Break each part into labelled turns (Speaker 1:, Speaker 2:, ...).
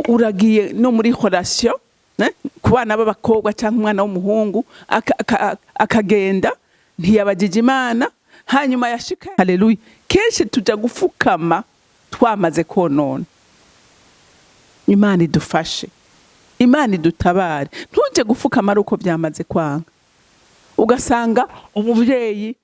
Speaker 1: uragiye no muri relation ku bana b'abakobwa cyangwa umwana w'umuhungu akagenda ntiyabagije Imana hanyuma yashika. Haleluya. Kenshi tujya gufukama twamaze konona. Imana idufashe, Imana idutabare. Ntujye gufukama ari uko byamaze kwanga, ugasanga umubyeyi.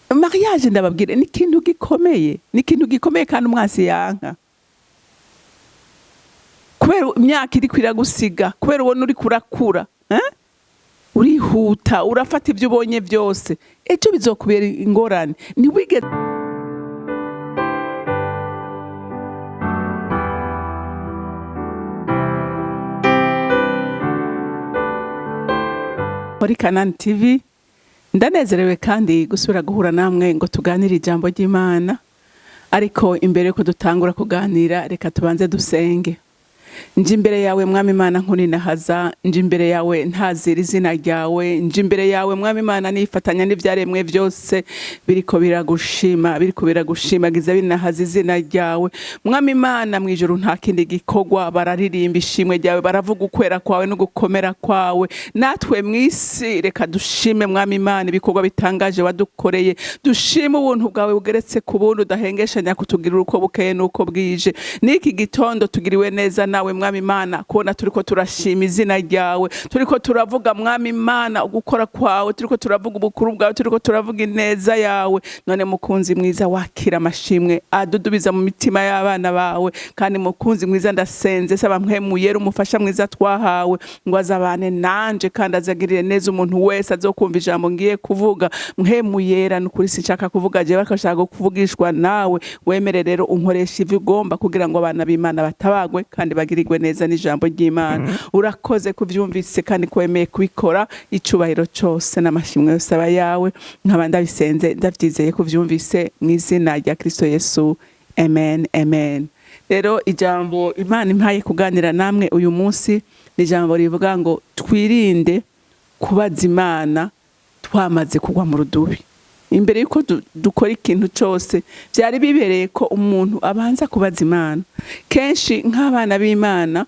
Speaker 1: Mariage ndababwire ni ikintu gikomeye, ni ikintu gikomeye kandi umwasi yanka, kubera imyaka iri kwiragusiga, kubera ubona uri kurakura, urihuta, urafata ibyo ubonye byose, ejo bizokubera ingorane. Ntiwige muri CANAAN TV. Ndanezerewe kandi gusubira guhura namwe ngo tuganire ijambo ry'Imana. Ariko imbere yuko dutangura kuganira, reka tubanze dusenge. Nje imbere yawe Mwami Imana nkuninahaza, nje imbere yawe ntazira izina ryawe, nje imbere yawe Mwami Imana nifatanya n'ivyaremwe byose biriko biragushimagiza binahaza izina ryawe. Mwami Imana mwijuru nta kindi gikorwa, bararirimba ishimwe ryawe, baravuga ukwera kwawe no gukomera kwawe. Natwe mwisi reka dushime Mwami Imana ibikorwa bitangaje wadukoreye, dushime ubuntu bwawe bugeretse ku buntu udahengeshanya kutugirira uko bukeye nuko bwije. Niki gitondo tugiriwe neza nawe Mwami Imana, kubona turiko turashima izina ryawe, turiko turavuga Mwami Imana ugukora kwawe, turiko turavuga ubukuru bwawe, turiko turavuga ineza yawe. None mukunzi mwiza, wakira amashimwe adudubiza mu mitima y'abana bawe. Kandi mukunzi mwiza, ndasenze saba mpwemuyera umufasha mwiza twahawe ngo azabane nanje kandi azagirire neza umuntu wese azokumva ijambo ngiye kuvuga. Mpwemuyera nukuri sinshaka kuvuga je, bakashaka kuvugishwa nawe. Wemere rero unkoresha ivyo ugomba kugira ngo abana b'Imana batabagwe kandi bagirirwe neza n'ijambo ry'Imana. Urakoze kuvyumvise kandi kwemeye kubikora. Icubahiro cyose n'amashimwe yose aba yawe. Nkaba ndabisenze ndavyizeye kuvyumvise mu izina rya Kristo Yesu, amen, amen. Rero ijambo Imana impaye kuganira namwe uyu munsi ni ijambo rivuga ngo twirinde kubaza Imana twamaze kugwa mu rudubi. Imbere yuko dukora ikintu cyose byari bibereye ko umuntu abanza kubaza Imana. Kenshi nk'abana b'Imana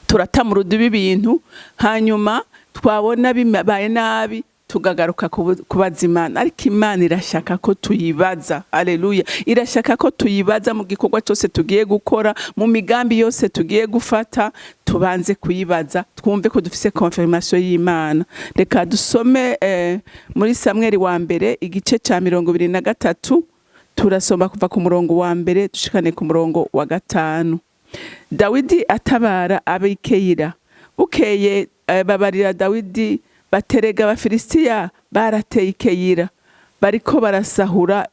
Speaker 1: turata mu rudubi ibintu, hanyuma twabona bibaye nabi tugagaruka kubaza Imana. Ariko Imana irashaka ko tuyibaza. Haleluya. Irashaka ko tuyibaza mu gikorwa cyose tugiye gukora, mu migambi yose tugiye gufata, tubanze kuyibaza twumve ko dufise confirmation y'Imana. Reka dusome muri Samuel wa mbere igice ca 23, turasoma kuva ku murongo wa mbere dushikane ku murongo wa 5. Dawidi atabara abikeyira. Bukeye babarira Dawidi baterega Abafilisitiya barateye ikeyira, bariko barasahura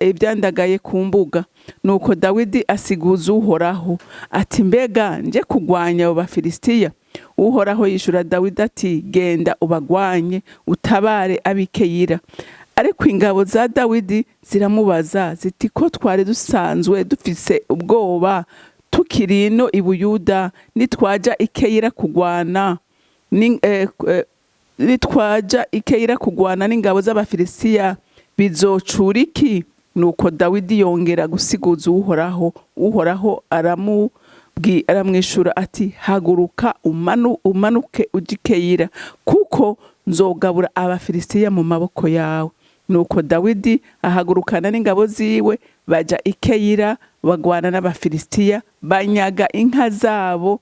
Speaker 1: ivyandagaye ku mbuga. Nuko Dawidi asiguza Uhoraho ati, mbega nje kugwanya abo Bafilisitiya? Uhoraho yishura Dawidi ati, genda ubagwanye utabare abikeyira. Ariko ingabo za Dawidi ziramubaza ziti, ko twari dusanzwe dufise ubwoba tukirino i Buyuda, nitwaja ikeyira kugwana n'ingabo z'Abafilisitiya bizocura iki? Nuko Dawidi yongera gusiguza Uhoraho. Uhoraho aramwishura ati, haguruka umanuke uje ikeyira, kuko nzogabura Abafilisitiya mu maboko yawe. Nuko Dawidi ahagurukana n'ingabo ziwe baja ikeyira, bagwana n'Abafilisitiya, banyaga inka zabo,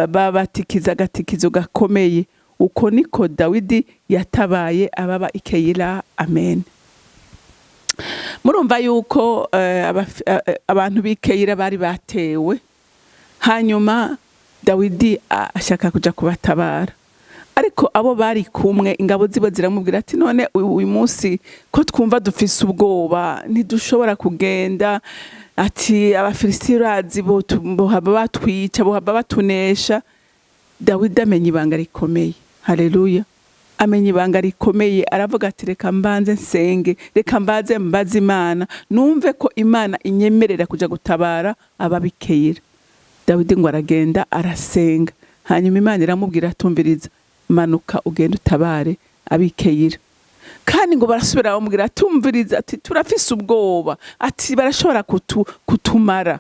Speaker 1: babatikiza agatikizo gakomeye. Uko niko Dawidi yatabaye ababa ikeyira. Amen. Murumva yuko abantu b'ikeyira bari batewe, hanyuma Dawidi ashaka kuja kubatabara. Ariko abo bari kumwe, ingabo zibo ziramubwira ati, none uyu munsi ko twumva dufise ubwoba ntidushobora kugenda, ati Abafilisitiya urazi bohaba batwica, bohaba batunesha. Dawidi amenya ibanga rikomeye. Haleluya. Amenya ibanga rikomeye, aravuga ati, reka mbanze nsenge, reka mbaze mbaza Imana, numve ko Imana inyemerera kuja gutabara ababikeyira. Dawidi ngo aragenda arasenga, hanyuma Imana iramubwira atumviriza, manuka ugenda utabare abikeyira. Kandi ngo barasubira bamubwira atumviriza, ati turafise ubwoba, ati barashobora kutumara.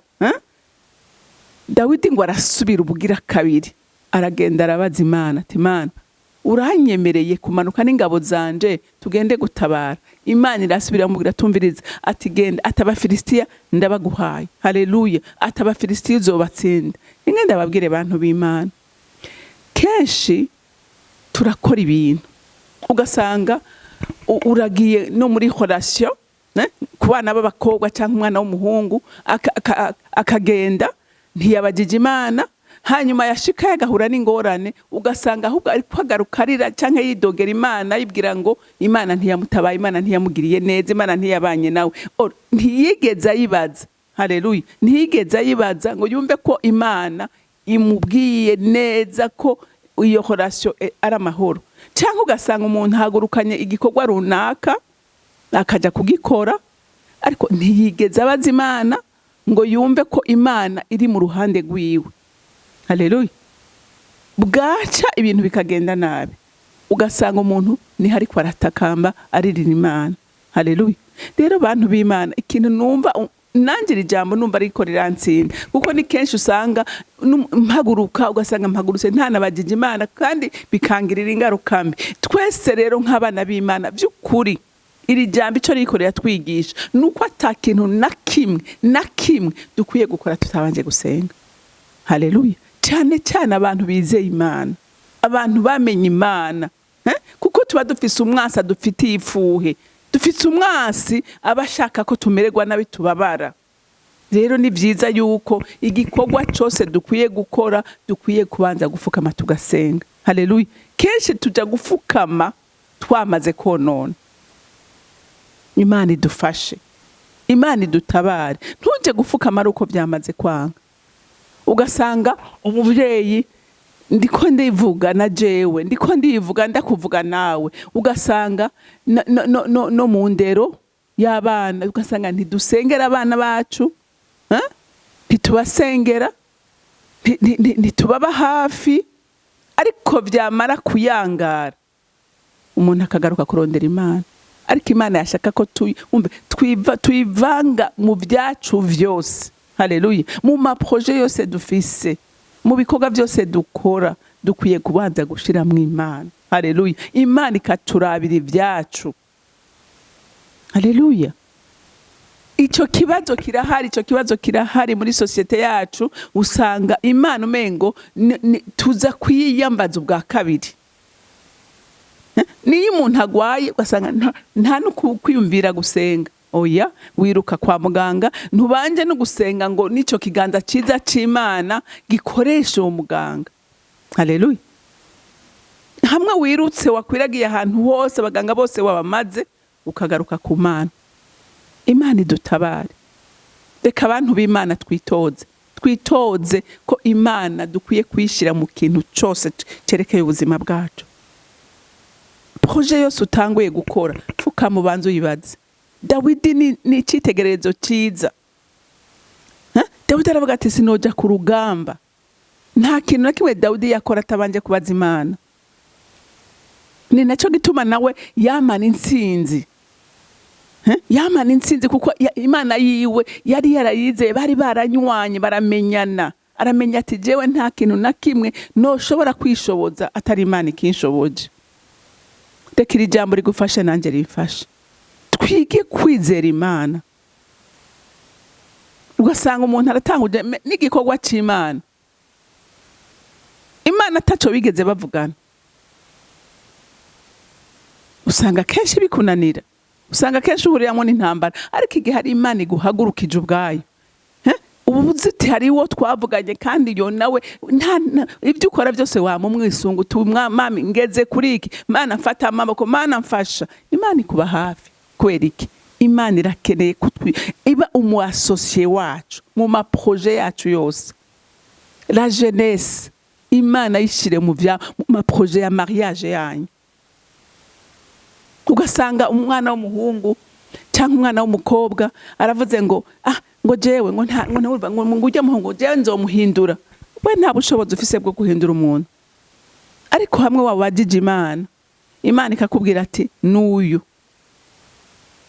Speaker 1: Dawidi ngo arasubira ubugira kabiri, aragenda arabaza Imana ati Imana uranyemereye kumanuka n'ingabo zanje tugende gutabara? Imana irasubira mubwira tumviriza ati genda, Abafilisitiya ndabaguhaye. Haleluya. Abafilisitiya uzobatsinda. Inge ndababwire bantu b'Imana, kenshi turakora ibintu ugasanga uragiye no muri relation ku bana b'abakobwa cyangwa umwana w'umuhungu akagenda ntiyabagije Imana, hanyuma yashika yagahura n'ingorane ugasanga ahubwo ari kwagaruka arira cyangwa yidogera Imana yibwira ngo Imana ntiyamutabaye, Imana ntiyamugiriye neza, Imana ntiyabanye nawe. Ntiyigeze ayibaza. Haleluya. Ntiyigeze ayibaza ngo yumve ko Imana imubwiye neza ko iyo relation ari amahoro. Cyangwa ugasanga umuntu hagurukanye igikorwa runaka akaja kugikora, ariko ntiyigeze abaza Imana ngo yumve ko Imana iri mu ruhande rwiwe. Haleluya. Bwaca ibintu bikagenda nabi, ugasanga umuntu niho ariko aratakamba aririra Imana. Haleluya. Rero bantu b'Imana, ikintu numva nangira ijambo numva ariko riransinda, kuko ni kenshi usanga mpaguruka ugasanga mpagurutse ntanabagije Imana kandi bikangirira ingaruka mbi. Twese rero nk'abana b'Imana by'ukuri iri jambo ico rikorera twigisha nuko atakintu na kimwe dukwiye gukora tutabanje gusenga. Haleluya. Cyane cyane abantu bizeye Imana, abantu bamenye Imana, kuko tuba dufise umwasa dufitiye ifuhe, dufise umwasi abashaka ko tumererwa nabi tubabara. Rero ni byiza yuko igikorwa cyose dukwiye gukora dukwiye kubanza gufukama tugasenga. Haleluya. Kenshi tuja gufukama twamaze konona. Imana idufashe, Imana idutabare. Ntuje gufukama uko byamaze kwanga, ugasanga umubyeyi ndiko ndivuga na jewe, ndiko ndivuga ndakuvuga nawe, ugasanga no mu ndero y'abana ugasanga ntidusengera abana bacu, ntitubasengera, ntitubaba hafi, ariko byamara kuyangara umuntu akagaruka kurondera Imana. Ariko Imana yashaka ko tuyivanga mu byacu vyose. Haleluya. Mu maproje yose dufise, mu bikorwa byose dukora, dukwiye kubanza gushira mu Imana. Haleluya. Imana ikaturabira ibyacu. Haleluya. Ico kibazo kirahari muri societe yacu, usanga Imana umengo tuza kwiyambaza ubwa kabiri. Niyo umuntu agwaye ugasanga nta no kwiyumvira gusenga. Oya, wiruka kwa muganga, ntubanje no gusenga ngo nico kiganza ciza c'Imana gikoresha uwo muganga. Haleluya. Hamwe wirutse wakwiragiye ahantu hose abaganga bose wabamaze, ukagaruka ku Mana. Imana idutabare. Reka abantu b'Imana twitoze ko Imana dukwiye kwishira mu kintu cyose cerekeye ubuzima bwacu. Proje yose utanguye gukora pfuka mu banzu yibaze. Dawidi ni icitegererezo ciza. Dawidi aravuga ati sinoja ku rugamba. Nta kintu na kimwe Dawidi yakora atabanje kubaza Imana. Ni naco gituma nawe yamana intsinzi. Yamana intsinzi kuko Imana yiwe yari yarayizeye, bari baranywanye baramenyana. Aramenya ati jewe nta kintu na kimwe noshobora kwishoboza atari Imana ikinshoboje. Reka iri jambo rigufashe nanje rifashe. Twige kwizera Imana. Ugasanga umuntu aratanguje n'igikorwa c'Imana, Imana ataco bigeze bavugana. Usanga kenshi bikunanira, usanga kenshi uhuriyamo n'intambara, ariko igihe hari Imana iguhagurukije ubwayo, ubu buziti hariwo twavuganye kandi yo nawe ibyo ukora byose wamumwisungu tumwami ngeze kuri iki, Mana mfata amaboko, Mana mfasha. Imana ikuba hafi. Kwera iki? Imana irakeneye iba umu associé wacu mu maproje yacu yose. La jeunesse, Imana yishire mu maproje ya mariage yanyu. Ugasanga umwana w'umuhungu cyangwa umwana w'umukobwa aravuze ngo ngo jewe ngo ujya muhungu jewe nzomuhindura. We nta bushobozi ufise bwo guhindura umuntu, ariko hamwe wabajije Imana, Imana ikakubwira ati n'uyu.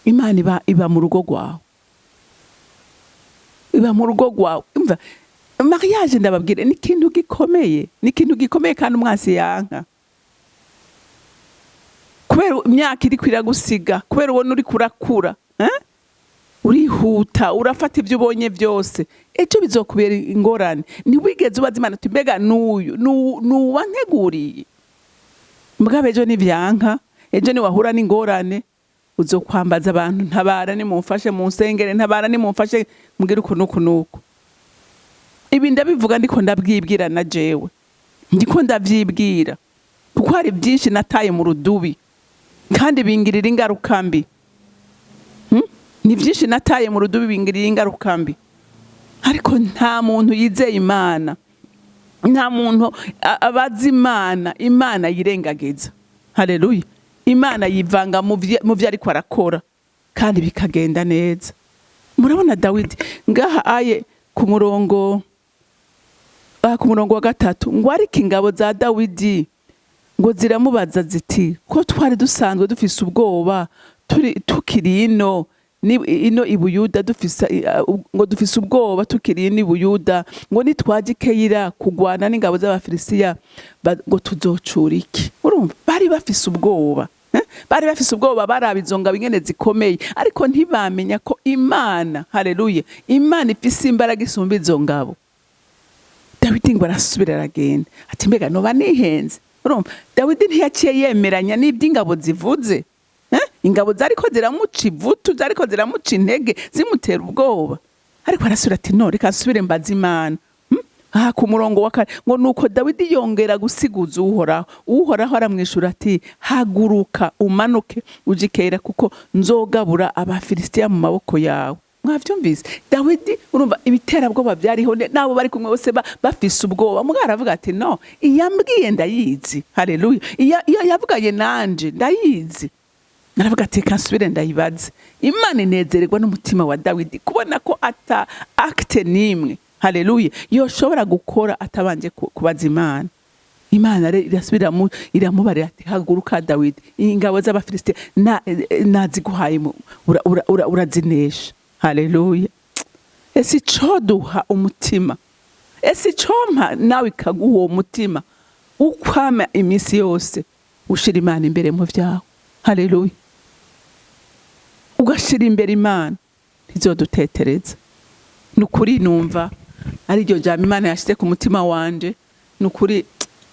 Speaker 1: Imana iba mu rugo rwawe, iba mu rugo rwawe. Umva mariage ndababwire ni ikintu gikomeye kandi umwasi yanka kubera imyaka iri kwiragusiga kubera ubona uri kurakura urihuta urafata ibyo ubonye byose ejo bizokubera ingorane ntiwigeze ubaza Imana uti mbega nuwa nteguriye mbwa ejo nivyanka ejo niwahura n'ingorane uzokwambaza abantu ntabara nimumfashe mu nsengere ntabara nimumfashe mbwira uko nuko ibi ndabivuga ndiko ndabwibwira na jewe ndiko ndavyibwira kuko hari byinshi nataye mu rudubi kandi bingirira ingaruka mbi ni byinshi nataye mu rudubi bingirira ingaruka mbi ariko nta muntu yizeye Imana nta muntu abazi Imana yirengagiza haleluya Imana yivanga mu byo ariko arakora kandi bikagenda neza murabona Dawidi ngaha aye ku murongo wa 3 ngo ariko ingabo za Dawidi ngo ziramubaza ziti ko twari dusanzwe dufise ubwoba tukiri ino ibuyuda ngo dufise ubwoba tukiri ino ibuyuda ngo nitwaje Keyila kugwana n'ingabo z'Abafilisitiya ngo tuzocura iki urumva bari bafise ubwoba baraba izo ngabo ingene zikomeye ariko ntibamenya ko Imana haleluya Imana ifise imbaraga isumba izo ngabo Dawidi ngo arasubira aragenda ati mbega noba nihenze urumva Dawidi ntiyaciye yemeranya n'iby'ingabo zivuze ingabo zariko ziramuca ivutu zariko ziramuca intege zimutera ubwoba ariko arasubira ati no reka asubire mbaza Imana ku murongo wa 4 ngo nuko Dawidi yongera gusiguza uhoraho aramwishura ati haguruka umanuke uje Keyila kuko nzogabura Abafilisitiya mu maboko yawe mwavyumvise Dawidi urumva ibiterabwoba byariho nabo bari kumwe bose bafise ubwoba mugara avuga ati no iyambwiye ndayizi haleluya iyo yavuganye nanje ndayizi naravuga ati kasubire ndayibaze Imana inezererwa n'umutima wa Dawidi kubona ko ata acte nimwe haleluya yoshobora gukora atabanje kubaza Imana irasubira iramubarira ati haguruka Dawidi ingabo z'Abafilisitiya naziguhaye urazinesha haleluya ese coduha umutima ese compa nawe ikaguha uwo mutima ukwama imisi yose ushira Imana imbere mu vyawe haleluya ugashira imbere Imana ntizodutetereza nukuri numva ari ryo jambo Imana yashyize ku mutima wanje nukuri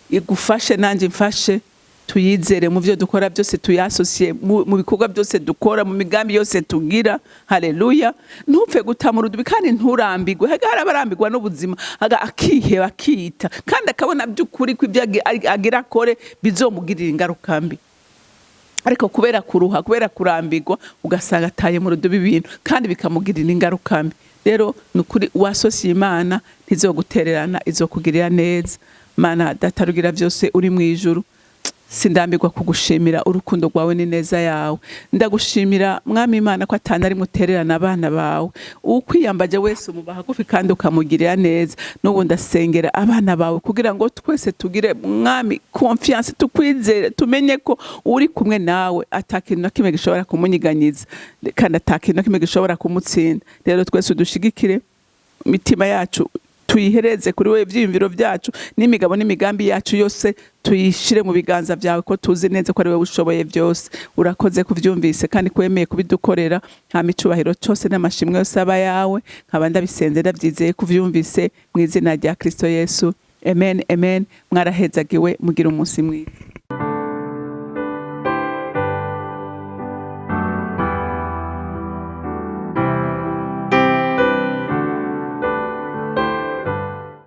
Speaker 1: igufashe nanje mfashe tuyizere mu byo dukora byose tuyasosiye mu bikorwa byose dukora mu migambi yose tugira haleluya ntupfe gutamura udubi kandi nturambigwe hagara barambigwa n'ubuzima akiheba akita kandi akabona by'ukuri ko ibyo agira kore bizomugirira ingaruka mbi ariko kubera kuruha kubera kurambigwa ugasanga ataye mu rudubi ibintu kandi bikamugirira ingaruka mbi rero nukuri wasosiye Imana ntizogutererana izokugirira neza Mana datarugira byose uri mu ijuru sindambirwa kugushimira urukundo rwawe ni neza yawe ndagushimira mwami Imana ko atana mutererana abana bawe ukwiyambaje wese umubaha gufi kandi ukamugirira neza n'ubu ndasengera abana bawe kugira ngo twese tugire mwami confiance tukwizere tumenye ko uri kumwe nawe atakintu na kimwe gishobora kumunyiganyiza kandi atakintu na kimwe gishobora kumutsinda rero twese dushigikire mitima yacu tuyihereze kuri wewe ivyiyumviro byacu n'imigabo n'imigambi yacu yose tuyishire mu biganza byawe ko tuzi neza ko ari wewe ushoboye byose urakoze kuvyumvise kandi kwemeye kubidukorera nta micubahiro cyose n'amashimwe yose aba yawe nkaba ndabisenze ndabyizeye kuvyumvise mu izina rya Kristo Yesu amen mwarahezagiwe mugira umunsi mwiza.